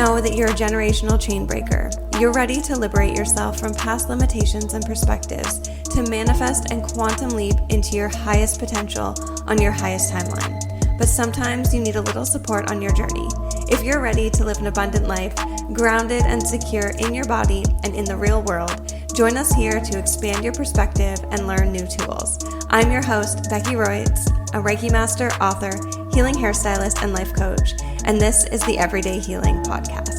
know that you're a generational chain breaker. You're ready to liberate yourself from past limitations and perspectives to manifest and quantum leap into your highest potential on your highest timeline. But sometimes you need a little support on your journey. If you're ready to live an abundant life, grounded and secure in your body and in the real world, join us here to expand your perspective and learn new tools. I'm your host, Becky Royts, a Reiki master, author, healing hairstylist, and life coach, and this is the Everyday Healing Podcast.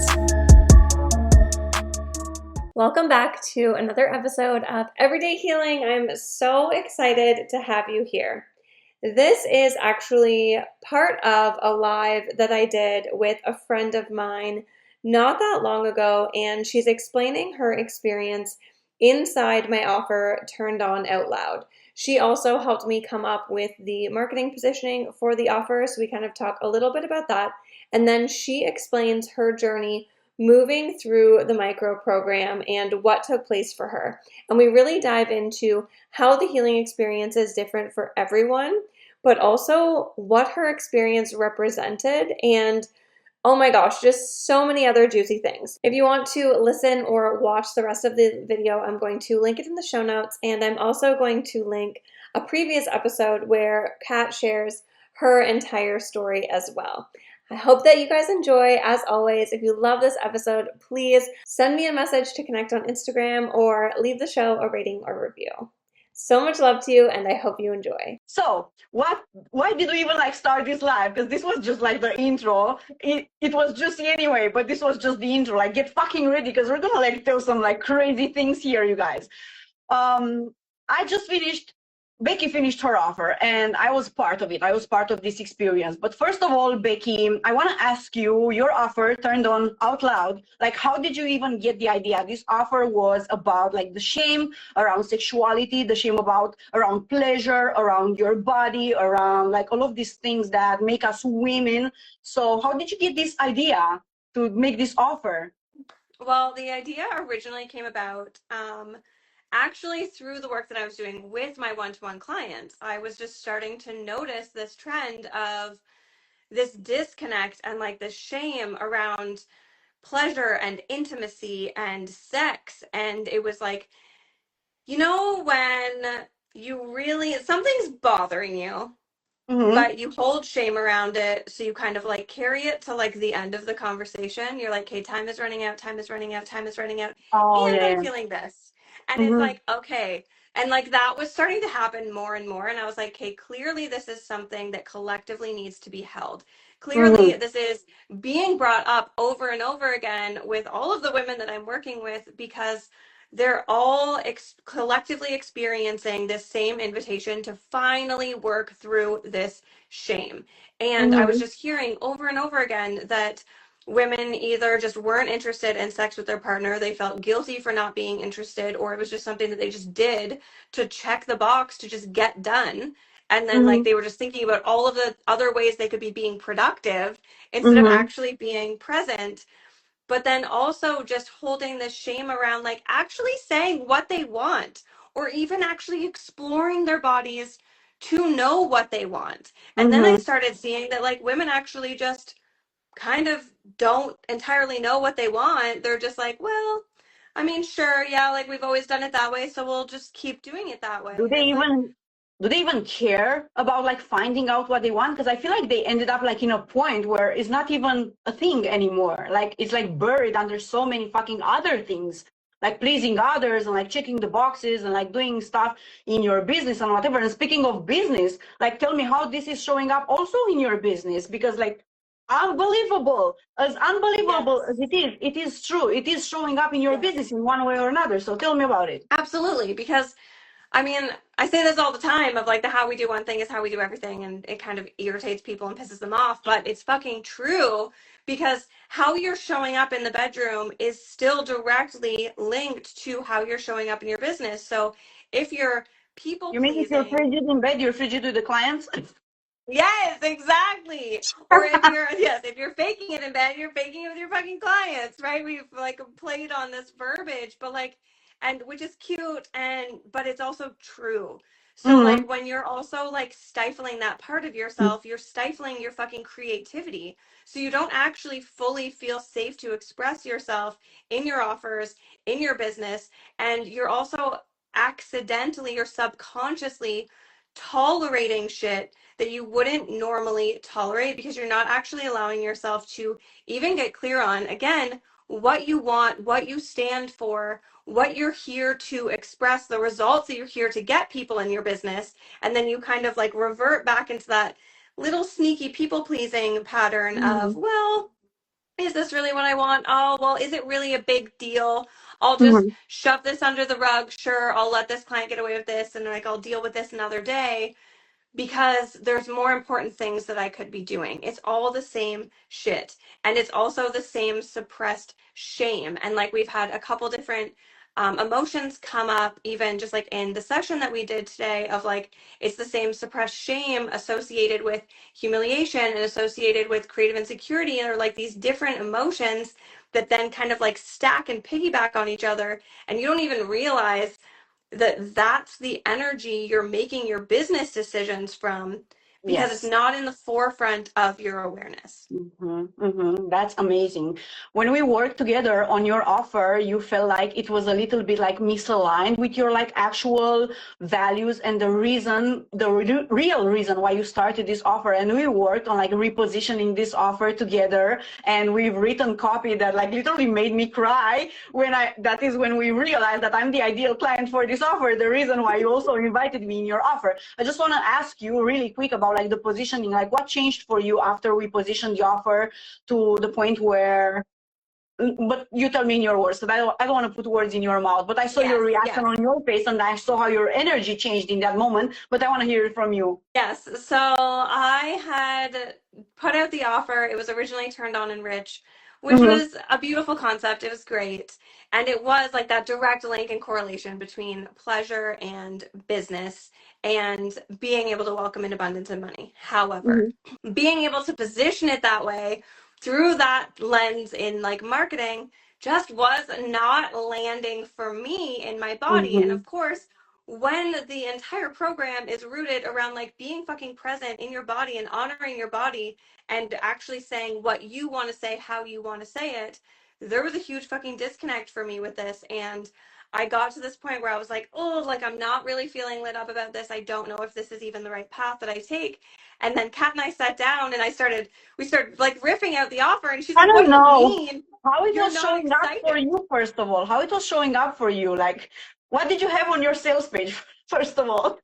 Welcome back to another episode of Everyday Healing. I'm so excited to have you here. This is actually part of a live that I did with a friend of mine not that long ago, and she's explaining her experience inside my offer turned on out loud. She also helped me come up with the marketing positioning for the offer, so we kind of talk a little bit about that. And then she explains her journey moving through the micro program and what took place for her. And we really dive into how the healing experience is different for everyone, but also what her experience represented, and oh my gosh, just so many other juicy things. If you want to listen or watch the rest of the video, I'm going to link it in the show notes, and I'm also going to link a previous episode where Kat shares her entire story as well. I hope that you guys enjoy. As always, if you love this episode, please send me a message to connect on Instagram or leave the show a rating or review. So much love to you, and I hope you enjoy. So why did we even start this live? Because this was just the intro. It was juicy anyway, but this was just the intro. Get fucking ready, because we're gonna tell some crazy things here, you guys. I just finished. Becky finished her offer, and I was part of it. I was part of this experience. But first of all, Becky, I want to ask you, your offer turned on out loud. How did you even get the idea? This offer was about the shame around sexuality, the shame around pleasure, around your body, around all of these things that make us women. So how did you get this idea to make this offer? Well, the idea originally came about actually through the work that I was doing with my one-to-one clients. I was just starting to notice this trend of this disconnect and this shame around pleasure and intimacy and sex. And it was when you really, something's bothering you, but you hold shame around it, so you kind of carry it to the end of the conversation. You're like, okay, time is running out, time is running out, time is running out, and I'm feeling this. And it's okay. And that was starting to happen more and more. And I was like, okay, clearly this is something that collectively needs to be held. Clearly this is being brought up over and over again with all of the women that I'm working with, because they're all collectively experiencing this same invitation to finally work through this shame. And I was just hearing over and over again that women either just weren't interested in sex with their partner, they felt guilty for not being interested, or it was just something that they just did to check the box to just get done. And then they were just thinking about all of the other ways they could be being productive instead of actually being present. But then also just holding the shame around actually saying what they want, or even actually exploring their bodies to know what they want. And then I started seeing that women actually just kind of don't entirely know what they want. They're just well, I mean, sure, yeah, we've always done it that way, so we'll just keep doing it that way. Do they even care about finding out what they want? Because I feel they ended up in a point where it's not even a thing anymore. It's buried under so many fucking other things, pleasing others and checking the boxes and doing stuff in your business and whatever. And speaking of business, tell me how this is showing up also in your business, because unbelievable as it is true. It is showing up in your business in one way or another. So tell me about it. Absolutely, because I mean, I say this all the time of the how we do one thing is how we do everything, and it kind of irritates people and pisses them off, but it's fucking true, because how you're showing up in the bedroom is still directly linked to how you're showing up in your business. So if you're people You mean if you're frigid in bed, you're frigid with the clients? Yes, exactly. Or if you're faking it in bed, you're faking it with your fucking clients, right? We've played on this verbiage, but and which is cute, but it's also true. So like when you're also like stifling that part of yourself, you're stifling your fucking creativity. So you don't actually fully feel safe to express yourself in your offers, in your business, and you're also accidentally or subconsciously tolerating shit that you wouldn't normally tolerate because you're not actually allowing yourself to even get clear on, again, what you want, what you stand for, what you're here to express, the results that you're here to get people in your business. And then you kind of like revert back into that little sneaky people pleasing pattern of, well, is this really what I want? Oh, well, is it really a big deal? I'll just shove this under the rug. Sure, I'll let this client get away with this and like I'll deal with this another day because there's more important things that I could be doing. It's all the same shit. And it's also the same suppressed shame. And like we've had a couple different emotions come up, even just like in the session that we did today, of like, it's the same suppressed shame associated with humiliation and associated with creative insecurity, and are like these different emotions that then kind of like stack and piggyback on each other. And you don't even realize that that's the energy you're making your business decisions from, because it's not in the forefront of your awareness. That's amazing. When we worked together on your offer, you felt like it was a little bit like misaligned with your like actual values and the reason, the real reason why you started this offer. And we worked on like repositioning this offer together, and we've written copy that like literally made me cry that is when we realized that I'm the ideal client for this offer, the reason why you also invited me in your offer. I just want to ask you really quick about like the positioning, like what changed for you after we positioned the offer to the point where, but you tell me in your words, so I don't want to put words in your mouth, but I saw your reaction on your face and I saw how your energy changed in that moment, but I want to hear it from you. Yes, so I had put out the offer. It was originally Turned On and Rich, which was a beautiful concept. It was great. And it was like that direct link and correlation between pleasure and business and being able to welcome in abundance and money. However, being able to position it that way through that lens in like marketing just was not landing for me in my body. And of course, when the entire program is rooted around like being fucking present in your body and honoring your body and actually saying what you want to say, how you want to say it, there was a huge fucking disconnect for me with this. And I got to this point where I was like, oh, like I'm not really feeling lit up about this. I don't know if this is even the right path that I take. And then Kat and I sat down and we started like riffing out the offer, and she's like, what do you mean? How it was showing up for you, first of all? How it was showing up for you? Like, what did you have on your sales page, first of all?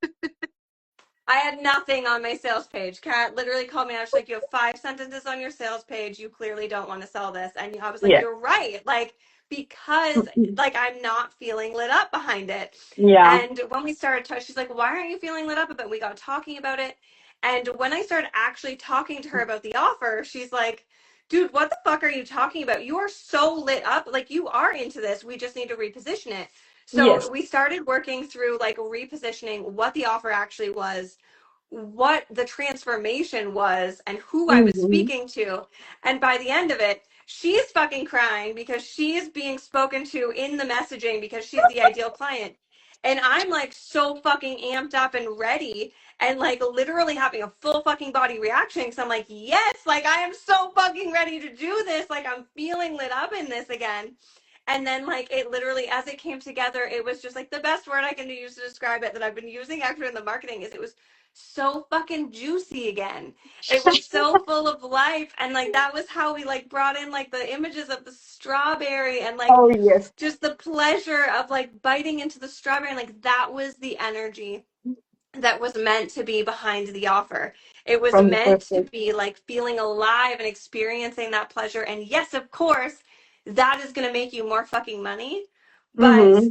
I had nothing on my sales page. Kat literally called me out. She's like, you have 5 sentences on your sales page. You clearly don't want to sell this. And I was like, you're right. Like, because like I'm not feeling lit up behind it. And when we started, she's like, why aren't you feeling lit up about it? We got talking about it. And when I started actually talking to her about the offer, she's like, dude, what the fuck are you talking about? You are so lit up. Like, you are into this. We just need to reposition it. So we started working through like repositioning what the offer actually was, what the transformation was, and who I was speaking to. And by the end of it, she's fucking crying because she's being spoken to in the messaging because she's the ideal client. And I'm like so fucking amped up and ready and like literally having a full fucking body reaction. Because I'm like, yes, like I am so fucking ready to do this. Like I'm feeling lit up in this again. And then like it literally, as it came together, it was just like the best word I can use to describe it that I've been using actually in the marketing is it was so fucking juicy again. It was so full of life. And like that was how we like brought in like the images of the strawberry and like just the pleasure of like biting into the strawberry. And like that was the energy that was meant to be behind the offer. It was meant to be like feeling alive and experiencing that pleasure. And yes, of course, that is going to make you more fucking money, but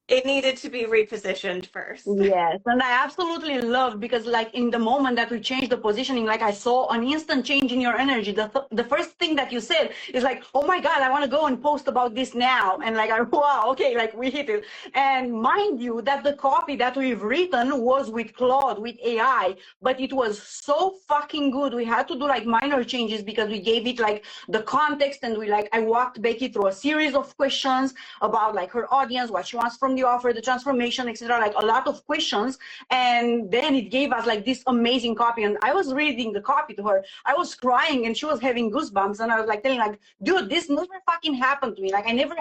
it needed to be repositioned first. Yes, and I absolutely love, because like in the moment that we changed the positioning, like I saw an instant change in your energy. The first thing that you said is like, oh my God, I want to go and post about this now. And like, wow, okay, like we hit it. And mind you that the copy that we've written was with Claude, with AI, but it was so fucking good. We had to do like minor changes because we gave it like the context, and I walked Becky through a series of questions about like her audience, what she wants from the offer, the transformation, etc., like a lot of questions. And then it gave us like this amazing copy. And I was reading the copy to her. I was crying and she was having goosebumps. And I was like telling like, dude, this never fucking happened to me. Like I never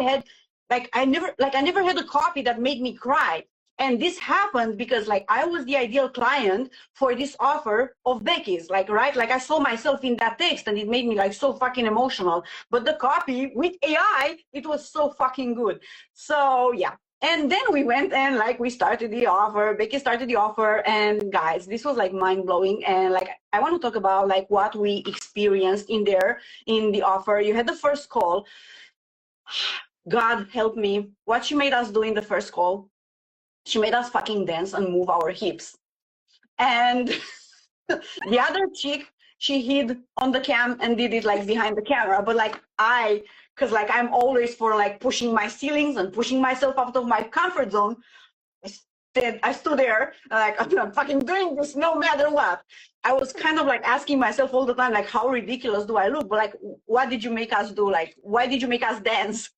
had a copy that made me cry. And this happened because like I was the ideal client for this offer of Becky's, like, right? Like I saw myself in that text and it made me like so fucking emotional. But the copy with AI, it was so fucking good. So yeah. And then we went and like we started the offer. Becky started the offer, and guys, this was like mind blowing. And like I want to talk about like what we experienced in the offer. You had the first call. God help me. What she made us do in the first call, she made us fucking dance and move our hips. And the other chick, she hid on the cam and did it like behind the camera. But like because like I'm always for like pushing my ceilings and pushing myself out of my comfort zone, I stood there like I'm fucking doing this no matter what. I was kind of like asking myself all the time, like, how ridiculous do I look? But like, what did you make us do? Like, why did you make us dance?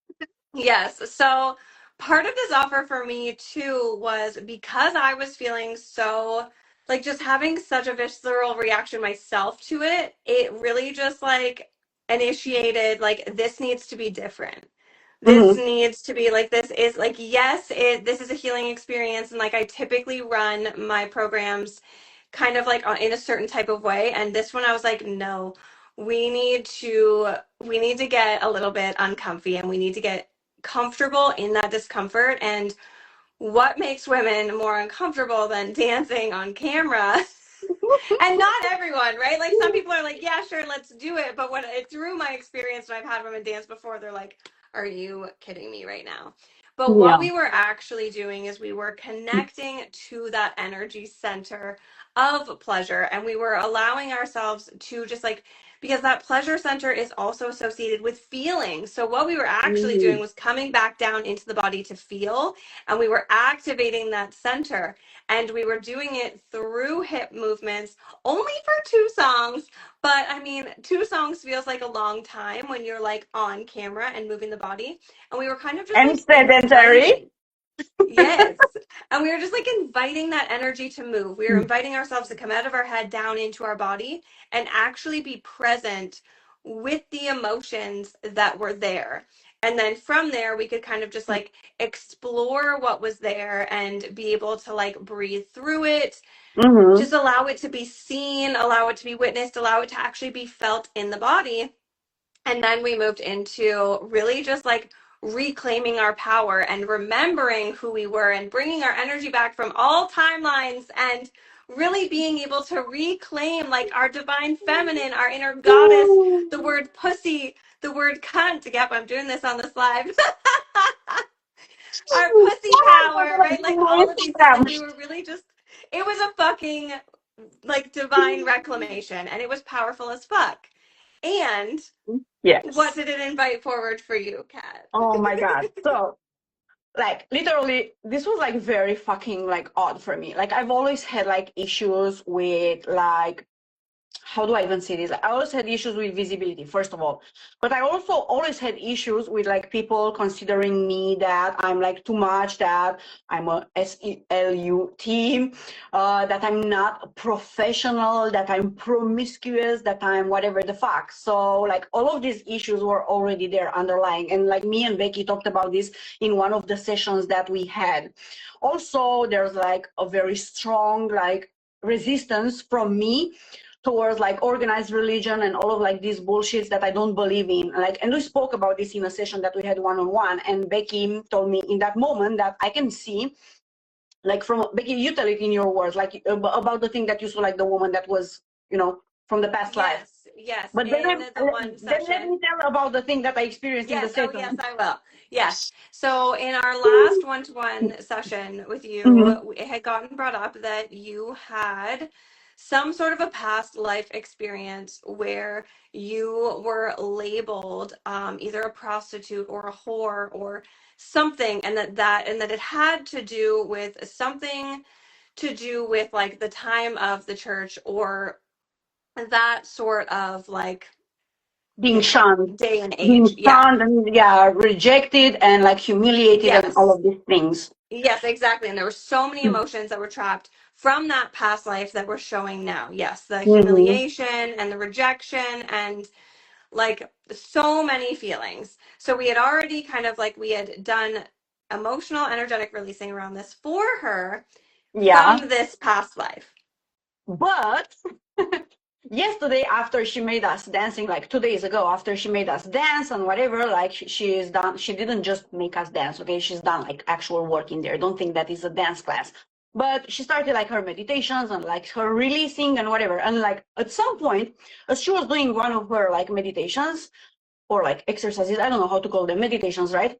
Yes. So part of this offer for me too was because I was feeling so like just having such a visceral reaction myself to it, it really just like initiated like this needs to be different. This Mm-hmm. needs to be like this is like yes, this is a healing experience and like I typically run my programs kind of like in a certain type of way, and this one I was like no, we need to get a little bit uncomfy and we need to get comfortable in that discomfort. And what makes women more uncomfortable than dancing on camera? And not everyone, right? Like some people are like, yeah, sure, let's do it. But when through my experience, when I've had women dance before, they're like, are you kidding me right now? But what Yeah. we were actually doing is we were connecting to that energy center of pleasure, and we were allowing ourselves to just like, because that pleasure center is also associated with feeling. So what we were actually doing Mm-hmm. was coming back down into the body to feel, and we were activating that center, and we were doing it through hip movements only for 2 songs. But I mean, 2 songs feels like a long time when you're like on camera and moving the body. And we were kind of just And like sedentary. inviting. Yes. And we were just like inviting that energy to move. We were inviting ourselves to come out of our head down into our body and actually be present with the emotions that were there. And then from there, we could kind of just like explore what was there and be able to like breathe through it, Mm-hmm. just allow it to be seen, allow it to be witnessed, allow it to actually be felt in the body. And then we moved into really just like reclaiming our power and remembering who we were and bringing our energy back from all timelines and really being able to reclaim like our divine feminine, our inner goddess, the word pussy, the word cunt. Yep, I'm doing this on this live. Our pussy power, right? Like all of these things. Like we were really just, it was a fucking like divine reclamation and it was powerful as fuck. And what Yes. did it invite forward for you, Kat? Oh my God. So, like, literally, this was like very fucking like odd for me. Like, I've always had like issues with like, how do I even say this? I always had issues with visibility, first of all. But I also always had issues with like people considering me that I'm like too much, that I'm a SELU team, that I'm not a professional, that I'm promiscuous, that I'm whatever the fuck. So like all of these issues were already there underlying. And like me and Becky talked about this in one of the sessions that we had. Also, there's like a very strong like resistance from me towards like organized religion and all of like these bullshits that I don't believe in. Like, and we spoke about this in a session that we had one-on-one, and Becky told me in that moment that I can see, like from Becky, you tell it in your words, like about the thing that you saw, like the woman that was, from the past life. Yes, yes. But In the one then let me session. tell about the thing that I experienced in the Yes, oh yes, session. I will. Yes. So in our last one-to-one session with Mm-hmm. you, it had gotten brought up that you had some sort of a past life experience where you were labeled either a prostitute or a whore or something, and that it had to do with something to do with like the time of the church or that sort of like Being shunned, day and age. Yeah. and yeah, rejected and like humiliated and all Yes. of these things. Yes, exactly. And there were so many emotions that were trapped from that past life that we're showing now. Yes, the Mm-hmm. humiliation and the rejection and like so many feelings. So we had already kind of like we had done emotional energetic releasing around this for her Yeah. from this past life. But yesterday, after she made us dancing, like 2 days ago, after she made us dance and whatever, like she is done. She didn't just make us dance, okay? She's done like actual work in there. Don't think that is a dance class. But she started like her meditations and like her releasing and whatever. And like at some point, as she was doing one of her like meditations or like exercises, I don't know how to call them, meditations, right?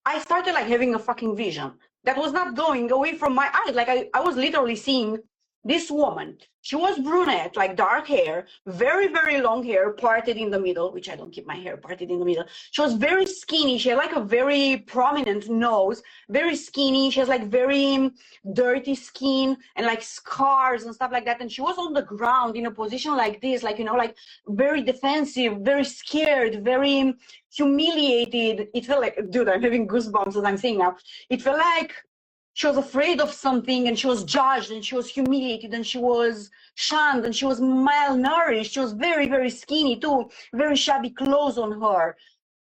I started like having a fucking vision that was not going away from my eyes. Like I was literally seeing this woman. She was brunette, like dark hair, very, very long hair, parted in the middle, which I don't keep my hair parted in the middle. She was very skinny. She had like a very prominent nose, very skinny. She has like very dirty skin and like scars and stuff like that. And she was on the ground in a position like this, like, you know, like very defensive, very scared, very humiliated. It felt like, dude, I'm having goosebumps as I'm saying now. It felt like she was afraid of something and she was judged and she was humiliated and she was shunned and she was malnourished. She was very, very skinny too, very shabby clothes on her.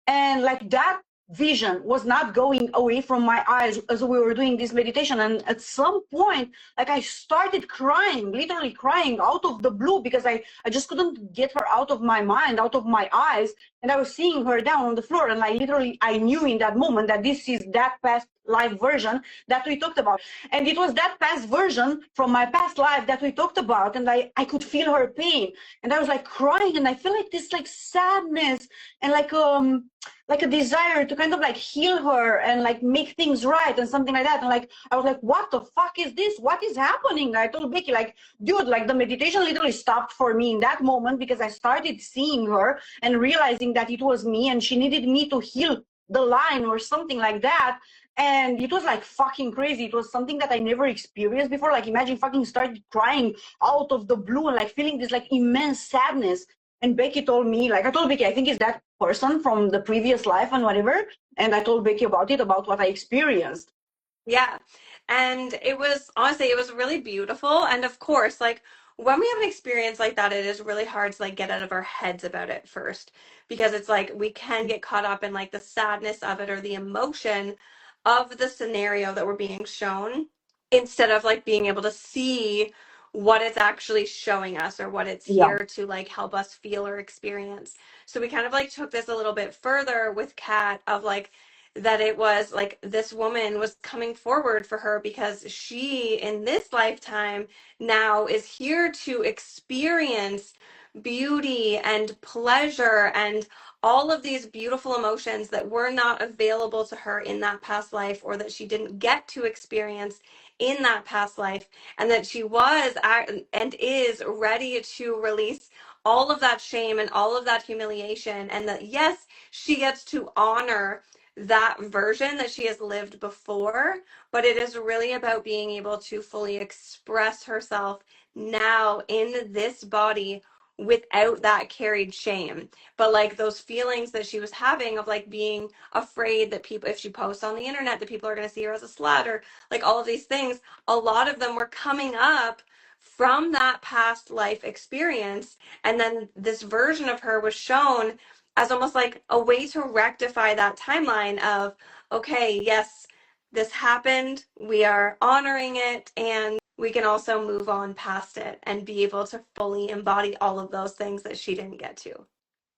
And like that vision was not going away from my eyes as we were doing this meditation. And at some point, like I started crying, literally crying out of the blue because I just couldn't get her out of my mind, out of my eyes. And I was seeing her down on the floor. And like literally, I knew in that moment that this is that past life version that we talked about. And it was that past version from my past life that we talked about. And I could feel her pain. And I was like crying and I feel like this like sadness and like a desire to kind of like heal her and like make things right and something like that. And like I was like, what the fuck is this? What is happening? And I told Becky, like, dude, like the meditation literally stopped for me in that moment because I started seeing her and realizing that it was me and she needed me to heal the line or something like that. And it was like fucking crazy. It was something that I never experienced before. Like imagine fucking started crying out of the blue and like feeling this like immense sadness. And Becky told me, like I told Becky, I think it's that person from the previous life and whatever. And I told Becky about it, about what I experienced. Yeah. And it was honestly, it was really beautiful. And of course, like when we have an experience like that, it is really hard to like get out of our heads about it first because it's like we can get caught up in like the sadness of it or the emotion of the scenario that we're being shown instead of like being able to see what it's actually showing us or what it's Yeah. here to like help us feel or experience. So we kind of like took this a little bit further with Kat of like that it was like this woman was coming forward for her because she in this lifetime now is here to experience beauty and pleasure and all of these beautiful emotions that were not available to her in that past life or that she didn't get to experience in that past life, and that she was and is ready to release all of that shame and all of that humiliation, and that yes, she gets to honor that version that she has lived before, but it is really about being able to fully express herself now in this body without that carried shame. But like those feelings that she was having of like being afraid that people, if she posts on the internet, that people are going to see her as a slut or like all of these things, a lot of them were coming up from that past life experience. And then this version of her was shown as almost like a way to rectify that timeline of, okay, yes, this happened, we are honoring it, and we can also move on past it and be able to fully embody all of those things that she didn't get to.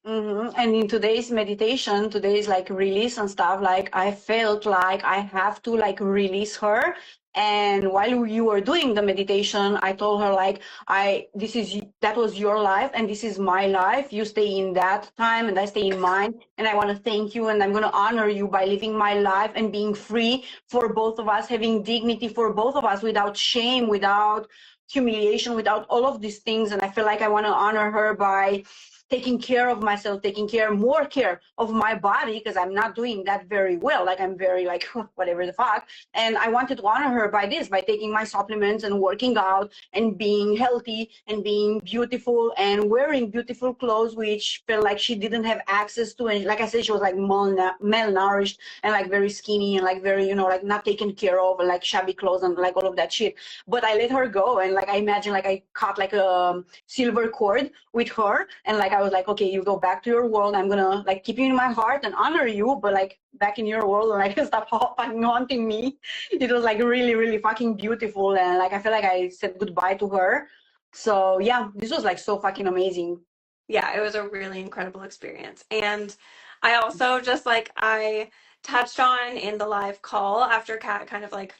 And in today's meditation, today's like release and stuff, like I felt like I have to like release her. And while you were doing the meditation, I told her like, that was your life and this is my life. You stay in that time and I stay in mine. And I want to thank you and I'm going to honor you by living my life and being free for both of us, having dignity for both of us without shame, without humiliation, without all of these things. And I feel like I want to honor her by taking care of myself, taking more care of my body, because I'm not doing that very well. Like I'm very like whatever the fuck. And I wanted to honor her by this, by taking my supplements and working out and being healthy and being beautiful and wearing beautiful clothes, which felt like she didn't have access to. And like I said, she was like malnourished and like very skinny and like very, like not taken care of, and like shabby clothes and like all of that shit. But I let her go, and like I imagine like I cut like a silver cord with her, and like I was like, okay, you go back to your world. I'm gonna like keep you in my heart and honor you, but like back in your world, and like stop fucking haunting me. It was like really, really fucking beautiful, and like I feel like I said goodbye to her. So yeah, this was like so fucking amazing. Yeah, it was a really incredible experience. And I also just like I touched on in the live call after Kat kind of like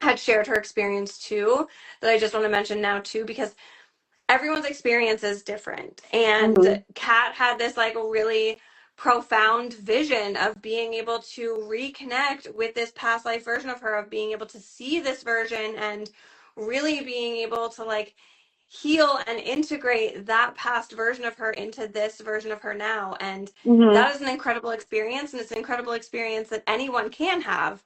had shared her experience too, that I just want to mention now too, because everyone's experience is different. And Mm-hmm. Kat had this like really profound vision of being able to reconnect with this past life version of her, of being able to see this version and really being able to like heal and integrate that past version of her into this version of her now. And Mm-hmm. that is an incredible experience, and it's an incredible experience that anyone can have.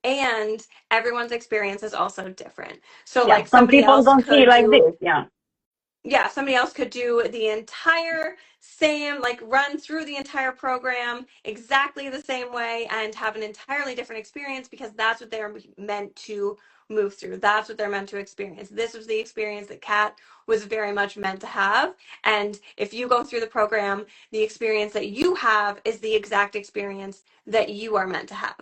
And everyone's experience is also different. So Yeah, like some somebody people else don't see it could like do, this. Yeah. yeah, somebody else could do the entire same, like run through the entire program exactly the same way and have an entirely different experience, because that's what they're meant to move through. That's what they're meant to experience. This was the experience that Kat was very much meant to have. And if you go through the program, the experience that you have is the exact experience that you are meant to have.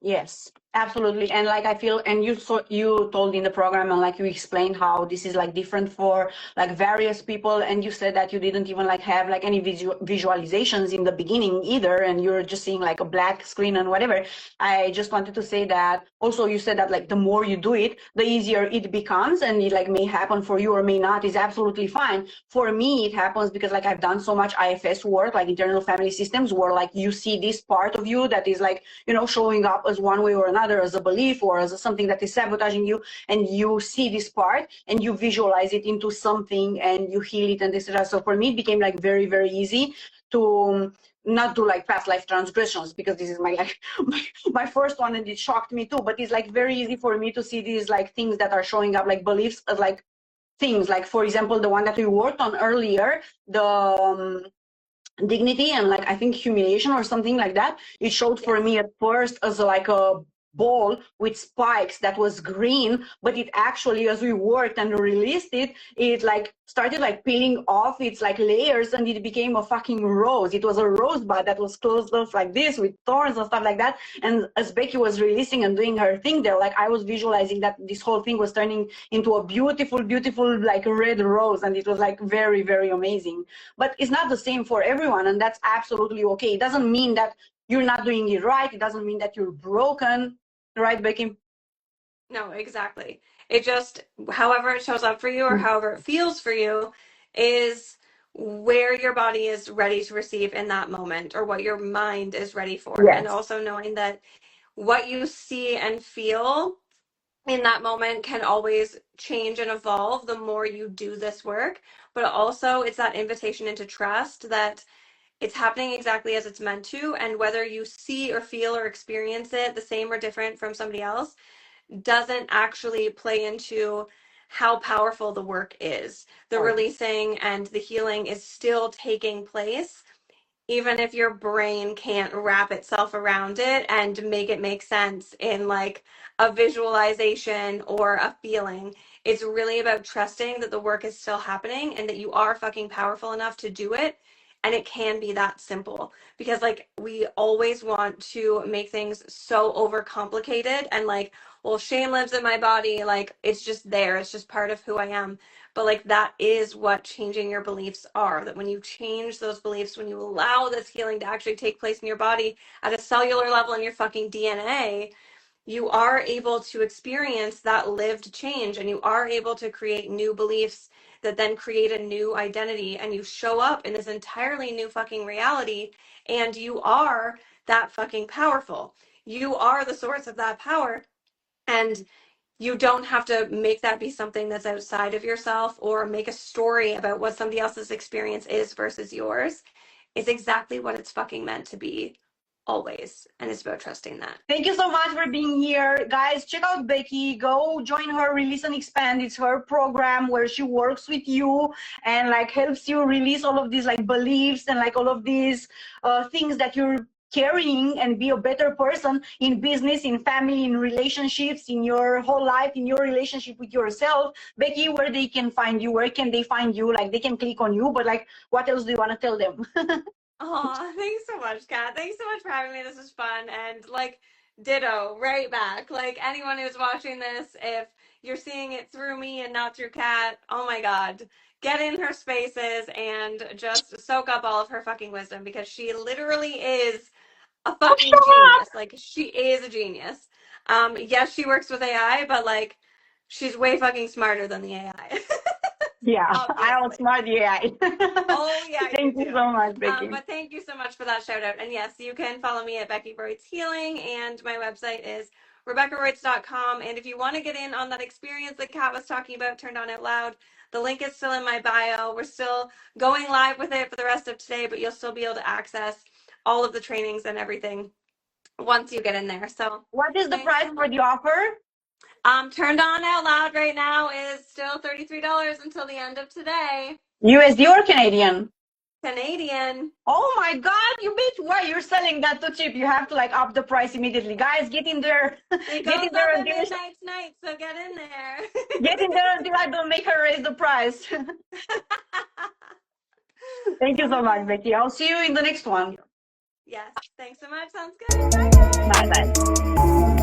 Yes, absolutely. And like I feel, and you told in the program, and like you explained how this is like different for like various people, and you said that you didn't even like have like any visualizations in the beginning either, and you're just seeing like a black screen and whatever. I just wanted to say that also you said that like the more you do it, the easier it becomes, and it like may happen for you or may not, is absolutely fine. For me, it happens because like I've done so much IFS work, like internal family systems, where like you see this part of you that is like, showing up as one way or another, as a belief or as something that is sabotaging you, and you see this part and you visualize it into something and you heal it and etc. So for me, it became like very, very easy to not do like past life transgressions, because this is my like my first one, and it shocked me too. But it's like very easy for me to see these like things that are showing up like beliefs as like things, like for example the one that we worked on earlier, the dignity and like I think humiliation or something like that. It showed for Yes. me at first as like a ball with spikes that was green, but it actually, as we worked and released it, it like started like peeling off its like layers, and it became a fucking rose. It was a rosebud that was closed off like this with thorns and stuff like that. And as Becky was releasing and doing her thing there, like I was visualizing that this whole thing was turning into a beautiful, beautiful like red rose, and it was like very, very amazing. But it's not the same for everyone, and that's absolutely okay. It doesn't mean that you're not doing it right. It doesn't mean that you're broken, right, Becky? No, exactly. It just, however it shows up for you or however it feels for you, is where your body is ready to receive in that moment, or what your mind is ready for. And Yes. also knowing that what you see and feel in that moment can always change and evolve the more you do this work. But also, it's that invitation into trust that it's happening exactly as it's meant to. And whether you see or feel or experience it the same or different from somebody else doesn't actually play into how powerful the work is. The Right. releasing and the healing is still taking place, even if your brain can't wrap itself around it and make it make sense in like a visualization or a feeling. It's really about trusting that the work is still happening and that you are fucking powerful enough to do it. And it can be that simple, because like we always want to make things so overcomplicated and like, well, shame lives in my body. Like it's just there. It's just part of who I am. But like that is what changing your beliefs are. That when you change those beliefs, when you allow this healing to actually take place in your body at a cellular level in your fucking DNA, you are able to experience that lived change, and you are able to create new beliefs that then create a new identity, and you show up in this entirely new fucking reality, and you are that fucking powerful. You are the source of that power. And you don't have to make that be something that's outside of yourself or make a story about what somebody else's experience is versus yours. It's exactly what it's fucking meant to be always. And it's about trusting that. Thank you so much for being here. Guys, check out Becky. Go join her Release and Expand. It's her program where she works with you and like helps you release all of these like beliefs and like all of these things that you're carrying and be a better person in business, in family, in relationships, in your whole life, in your relationship with yourself. Becky, where they can find you, where can they find you? Like they can click on you, but like what else do you want to tell them? Oh, thanks so much, Kat. Thanks so much for having me. This was fun. And like, ditto, right back. Like, anyone who's watching this, if you're seeing it through me and not through Kat, oh my God, get in her spaces and just soak up all of her fucking wisdom because she literally is a fucking genius. Like, she is a genius. Yes, she works with AI, but like, she's way fucking smarter than the AI. Yeah, I outsmart the AI. Oh, yeah, Thank you so much, Becky. but thank you so much for that shout out. And yes, you can follow me at Becky Royds Healing, and my website is RebeccaRoyds.com. And if you want to get in on that experience that Kat was talking about, turned on out loud, the link is still in my bio. We're still going live with it for the rest of today, but you'll still be able to access all of the trainings and everything once you get in there. So what is the price for the offer? Turned on out loud right now is still $33 until the end of today. USD or Canadian? Canadian. Oh my God, you bitch! Why you're selling that too cheap? You have to like up the price immediately, guys. Get in there. It goes up at midnight tonight, so get in there. Get in there until I don't make her raise the price. Thank you so much, Becky. I'll see you in the next one. Yes, thanks so much. Sounds good. Bye. Bye bye.